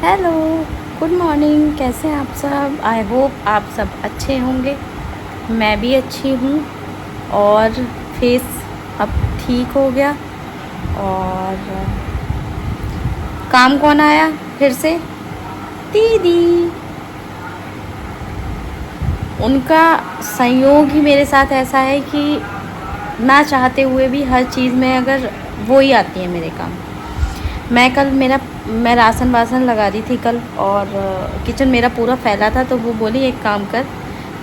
Hello, good morning. कैसे हैं आप सब? आई होप आप सब अच्छे होंगे। मैं भी अच्छी हूँ। और फेस अब ठीक हो गया। और काम कौन आया फिर से? दीदी। उनका संयोग ही मेरे साथ ऐसा है कि ना चाहते हुए भी हर चीज़ में अगर वो ही आती है मेरे काम। मैं राशन वासन लगा रही थी कल, और किचन मेरा पूरा फैला था। तो वो बोली एक काम कर,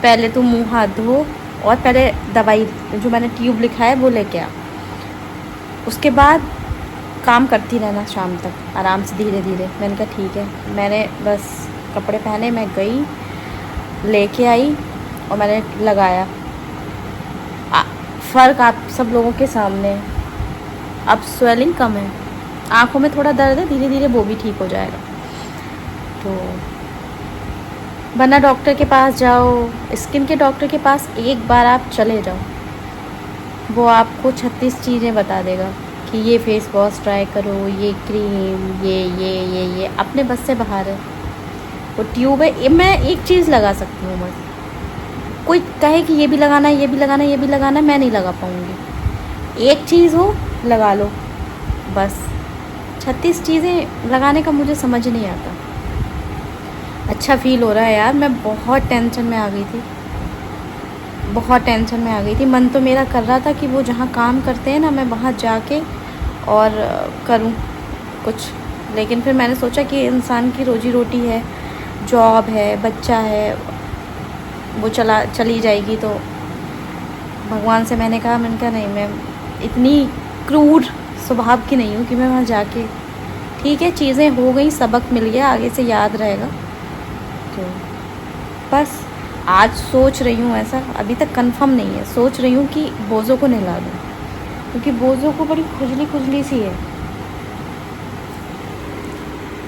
पहले तू मुंह हाथ धो और पहले दवाई जो मैंने ट्यूब लिखा है वो लेके आ, उसके बाद काम करती रहना शाम तक आराम से धीरे धीरे। मैंने कहा ठीक है। मैंने बस कपड़े पहने, मैं गई, लेके आई और मैंने लगाया। फ़र्क आप सब लोगों के सामने है। अब स्वेलिंग कम है, आँखों में थोड़ा दर्द है, धीरे धीरे वो भी ठीक हो जाएगा। तो वरना डॉक्टर के पास जाओ, स्किन के डॉक्टर के पास एक बार आप चले जाओ, वो आपको 36 चीज़ें बता देगा कि ये फेस वॉश ट्राई करो, ये क्रीम, ये अपने बस से बाहर है। वो ट्यूब है, मैं एक चीज़ लगा सकती हूँ बस। कोई कहे कि ये भी लगाना है, ये भी लगाना है, ये भी लगाना है, मैं नहीं लगा पाऊँगी। एक चीज़ हो, लगा लो बस। 36 चीज़ें लगाने का मुझे समझ नहीं आता। अच्छा फील हो रहा है यार। मैं बहुत टेंशन में आ गई थी, बहुत टेंशन में आ गई थी। मन तो मेरा कर रहा था कि वो जहाँ काम करते हैं ना, मैं वहाँ जाके और करूँ कुछ। लेकिन फिर मैंने सोचा कि इंसान की रोजी रोटी है, जॉब है, बच्चा है, वो चली जाएगी। तो भगवान से मैंने कहा नहीं, मैं इतनी क्रूर स्वभाव की नहीं हूँ कि मैं वहाँ जाके, ठीक है चीज़ें हो गई, सबक मिल गया, आगे से याद रहेगा। तो बस आज सोच रही हूँ ऐसा, अभी तक कंफर्म नहीं है, सोच रही हूँ कि बोझों को नहला दूँ, क्योंकि बोझों को बड़ी खुजली सी है।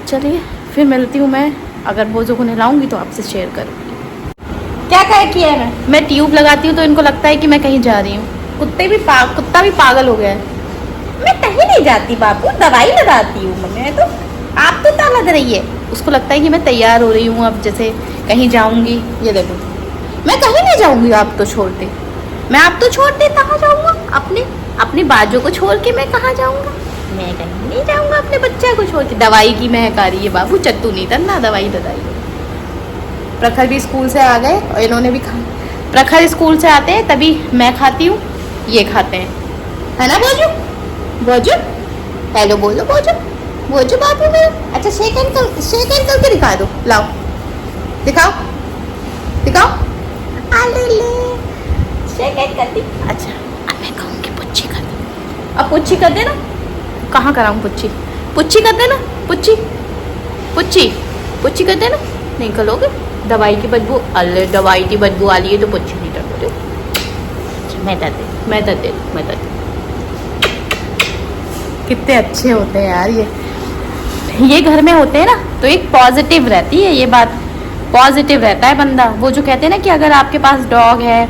चलिए फिर मिलती हूँ मैं, अगर बोझों को नहलाऊँगी तो आपसे शेयर करूँगी। क्या किया है मैं ट्यूब लगाती हूँ तो इनको लगता है कि मैं कहीं जा रही हूँ। कुत्ता भी पागल हो गया है। मैं कहीं नहीं जाती बाबू, दवाई लगाती हूँ मैं। तो आप तो ताला दे रही है, उसको लगता है कि मैं तैयार हो रही हूँ, अब जैसे कहीं जाऊँगी। ये देखो, मैं कहीं नहीं जाऊँगी आप तो छोड़ते। मैं आप तो छोड़ते कहाँ जाऊँगा? अपने बाजू को छोड़ के मैं कहाँ जाऊँगा? मैं कहीं नहीं जाऊँगा अपने बच्चे को छोड़ के। दवाई की महक आ रही है बाबू, चत्तू नहीं करना, दवाई बताइए। प्रखर भी स्कूल से आ गए और इन्होंने भी खा। प्रखर स्कूल से आते हैं तभी मैं खाती हूँ, ये खाते हैं, है ना बोजू? बोजू हेलो बोलो, बोजू बाबू मेरा। अच्छा शेक हैंड करके दिखा दो, लाओ दिखाओ ले शेक हैंड कर दी। अच्छा अब मैं कहूँगी पुच्ची कर दो। अब पुच्ची कर देना। कहाँ कराऊँ पुच्ची कर देना। पुच्ची कर देना। नहीं करोगे? दवाई की बदबू, अल्ले दवाई की बदबू आ रही है तो पुच्ची नहीं कर दो। मैं दे कितने अच्छे होते हैं यार ये घर में होते हैं ना, तो एक पॉजिटिव रहती है, ये बात पॉजिटिव रहता है बंदा। वो जो कहते हैं ना कि अगर आपके पास डॉग है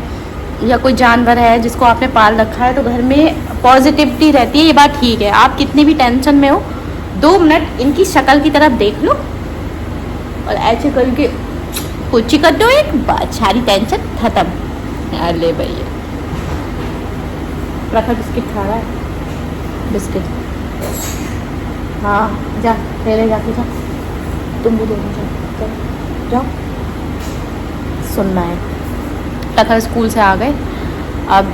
या कोई जानवर है जिसको आपने पाल रखा है, तो घर में पॉजिटिविटी रहती है। ये बात ठीक है। आप कितनी भी टेंशन में हो, 2 मिनट इनकी शक्ल की तरफ देख लो और ऐसे करके पुच्ची कर दो, एक बात, सारी टेंशन खत्म। अरे भैया प्रखर बिस्किट खा रहा है, बिस्किट। हाँ जा, पहले जाके जा, तुम भी दोनों जाओ। सुनना है। प्रखर स्कूल से आ गए, अब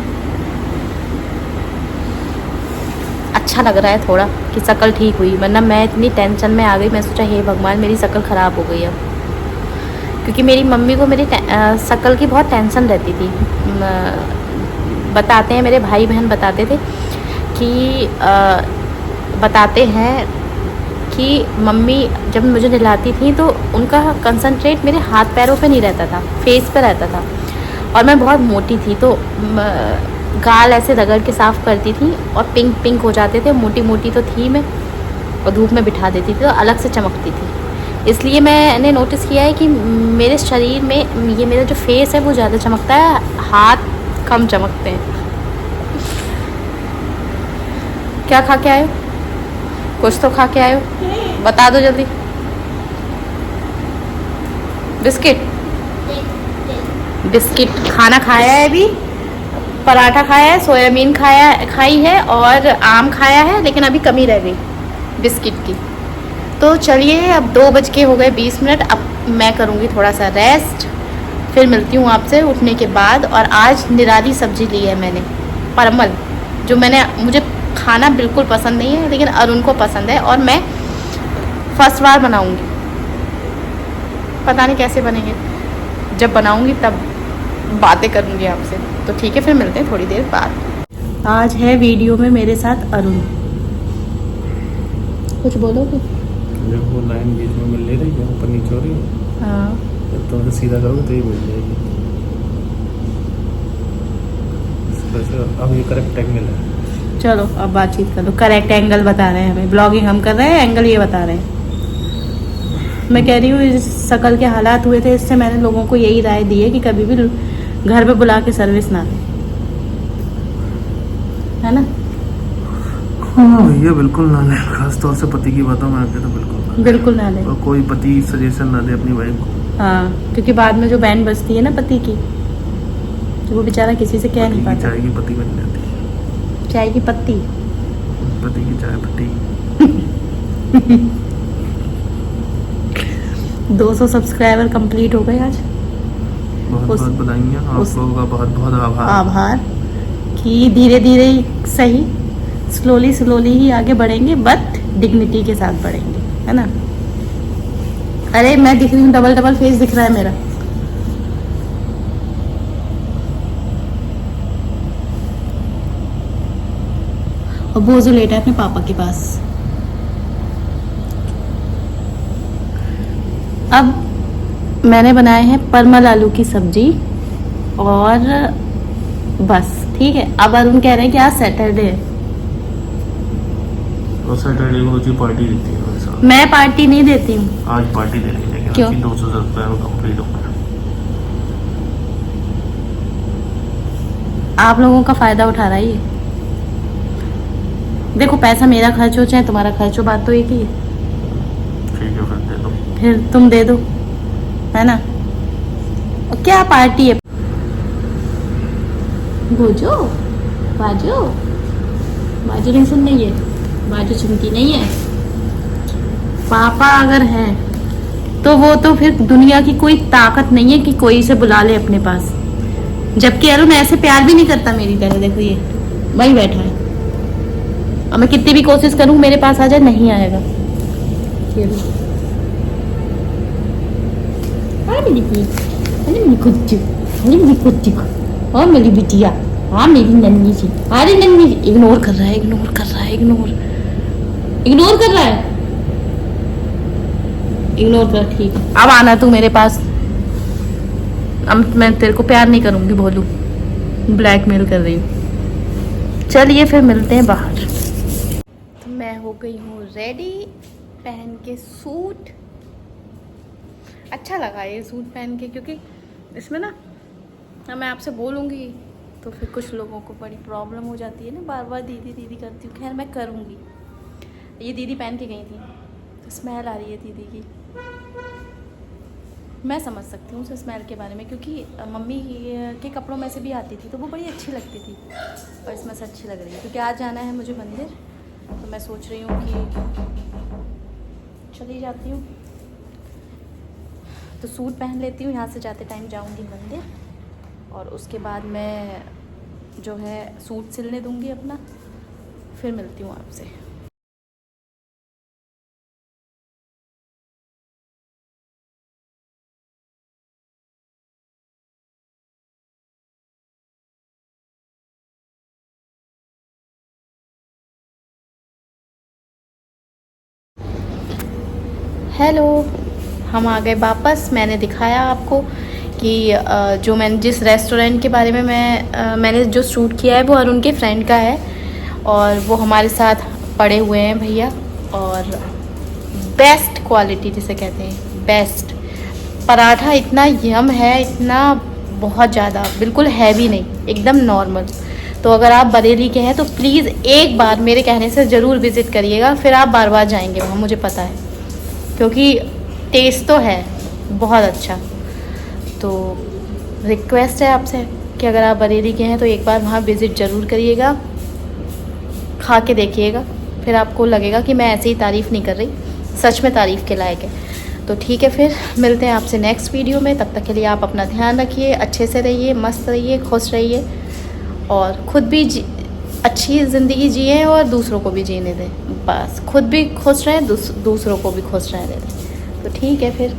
अच्छा लग रहा है थोड़ा कि शक्ल ठीक हुई, वरना मैं इतनी टेंशन में आ गई। मैं सोचा हे भगवान मेरी शक्ल ख़राब हो गई अब, क्योंकि मेरी मम्मी को मेरी शक्ल की बहुत टेंशन रहती थी। बताते हैं मेरे भाई बहन बताते थे कि बताते हैं कि मम्मी जब मुझे नहलाती थी तो उनका कंसंट्रेट मेरे हाथ पैरों पे नहीं रहता था, फेस पे रहता था। और मैं बहुत मोटी थी, तो गाल ऐसे रगड़ के साफ़ करती थी और पिंक हो जाते थे। मोटी तो थी मैं, और धूप में बिठा देती थी तो अलग से चमकती थी। इसलिए मैंने नोटिस किया है कि मेरे शरीर में ये मेरा जो फेस है वो ज़्यादा चमकता है, हाथ कम चमकते हैं। क्या खा के आए हो? कुछ तो खा के आए हो, बता दो जल्दी। बिस्किट बिस्किट खाना खाया है अभी, पराठा खाया है, सोयाबीन खाई है और आम खाया है, लेकिन अभी कमी रह गई बिस्किट की। तो चलिए अब 2:20 अब मैं करूँगी थोड़ा सा रेस्ट, फिर मिलती हूँ आपसे उठने के बाद। और आज निराली सब्जी ली है मैंने, परमल, जो मुझे खाना बिल्कुल पसंद नहीं है, लेकिन अरुण को पसंद है और मैं फर्स्ट बार बनाऊँगी। पता नहीं कैसे बनेंगे, जब बनाऊँगी तब बातें करूँगी आपसे। तो ठीक है, फिर मिलते हैं थोड़ी देर बाद। आज है वीडियो में मेरे साथ अरुण। कुछ बोलोगे? देखो लाइन बीच में मिल नहीं रही है, ऊपर नीचे हो रही है। हाँ, जब तुम सीधा करोगे तो ये मिल जाएगी। वैसे अब ये करेक्ट एंगल है। चलो अब बातचीत कर लो। करेक्ट एंगल बता रहे हैं हमें, ब्लॉगिंग हम कर रहे हैं, एंगल ये बता रहे हैं। मैं कह रही हूँ इस शकल के हालात हुए थे, इससे मैंने लोगों को यही राय दी है कि कभी भी घर पे बुला के सर्विस ना दें, है ना? हाँ भैया बिल्कुल ना लें, खास तौर से पति की बातों में आके तो बिल्कुल ना लें। और कोई पति सजेशन ना दे अपनी वाइफ को। हाँ, क्योंकि बाद में जो बैंड बजती है ना पति की, तो वो बेचारा किसी से कह नहीं पाता। चाय की पत्ती बन जाती है। चाय की पत्ती, पति की चाय पत्ती। 200 सब्सक्राइबर कंप्लीट हो गए आज। बहुत बहुत बधाइयाँ आप लोगों का, बहुत बहुत आभार कि धीरे धीरे सही, स्लोली ही आगे बढ़ेंगे, बट डिग्निटी के साथ बढ़ेंगे, है ना? अरे मैं दिख रही हूँ, डबल फेस दिख रहा है मेरा। और बोझो लेटा है अपने पापा के पास। अब मैंने बनाए हैं परमल आलू की सब्जी और बस, ठीक है। अब अरुण कह रहे हैं कि आज सैटरडे है, और सैटरडे को जी पार्टी देती है वैसा। मैं पार्टी नहीं देती हूँ। आज पार्टी दे रही है, लेकिन क्यों? 200 सब्सक्राइबर कंप्लीट हो गया। आप लोगों का फायदा उठा रहा है ये। देखो, पैसा मेरा खर्च हो चाहे तुम्हारा खर्च हो, बात तो एक ही है। ठीक है, फिर दे दो। फिर तुम दे दो, है ना? और क्या पार्टी है? बोझो बाजो बाजो नहीं सुन रही है, बाजो सुनती नहीं है। पापा अगर है तो वो तो फिर दुनिया की कोई ताकत नहीं है कि कोई इसे बुला ले अपने पास। जबकि अरुण ऐसे प्यार भी नहीं करता मेरी तरह। देखो ये वही बैठा है, और मैं कितनी भी कोशिश करूं मेरे पास आ जाए, नहीं आएगा। और मेरी बिटिया, हाँ मेरी नन्ही सी, अरे नन्ही सी, इग्नोर कर रहा है। इग्नोर कर, ठीक है। अब आना तू मेरे पास, अब मैं तेरे को प्यार नहीं करूंगी, बोलू ब्लैकमेल कर रही हूँ। चलिए फिर मिलते हैं बाहर। तो मैं हो गई हूँ रेडी, पहन के सूट। अच्छा लगा ये सूट पहन के, क्योंकि इसमें ना मैं आपसे बोलूँगी तो फिर कुछ लोगों को बड़ी प्रॉब्लम हो जाती है ना, बार बार दीदी दीदी करती हूँ। खैर मैं करूँगी। ये दीदी पहन के गई थी, तो स्मेल आ रही है दीदी की। मैं समझ सकती हूँ उस स्मेल के बारे में, क्योंकि मम्मी के कपड़ों में से भी आती थी तो वो बड़ी अच्छी लगती थी, और इसमें से अच्छी लग रही है। क्योंकि आज जाना है मुझे मंदिर, तो मैं सोच रही हूँ कि चली जाती हूँ, तो सूट पहन लेती हूँ। यहाँ से जाते टाइम जाऊँगी मंदिर, और उसके बाद मैं जो है सूट सिलने दूँगी अपना, फिर मिलती हूँ आपसे। हेलो, हम आ गए वापस। मैंने दिखाया आपको कि जो मैंने जिस रेस्टोरेंट के बारे में मैंने जो शूट किया है वो अरुण के फ्रेंड का है, और वो हमारे साथ पड़े हुए हैं भैया। और बेस्ट क्वालिटी जिसे कहते हैं, बेस्ट पराठा इतना यम है, इतना बहुत ज़्यादा, बिल्कुल हैवी नहीं, एकदम नॉर्मल। तो अगर आप बरेली के हैं तो प्लीज़ एक बार मेरे कहने से ज़रूर विज़िट करिएगा, फिर आप बार बार जाएंगे वहाँ, मुझे पता है, क्योंकि टेस्ट तो है बहुत अच्छा। तो रिक्वेस्ट है आपसे कि अगर आप बरेली के हैं तो एक बार वहाँ विज़िट ज़रूर करिएगा, खा के देखिएगा, फिर आपको लगेगा कि मैं ऐसे ही तारीफ़ नहीं कर रही, सच में तारीफ़ के लायक है। तो ठीक है, फिर मिलते हैं आपसे नेक्स्ट वीडियो में। तब तक के लिए आप अपना ध्यान रखिए, अच्छे से रहिए, मस्त रहिए, खुश रहिए और ख़ुद भी अच्छी ज़िंदगी जिए और दूसरों को भी जीने दें। बस खुद भी खुश रहें, दूसरों को भी खुश रहने दें। तो ठीक है फिर।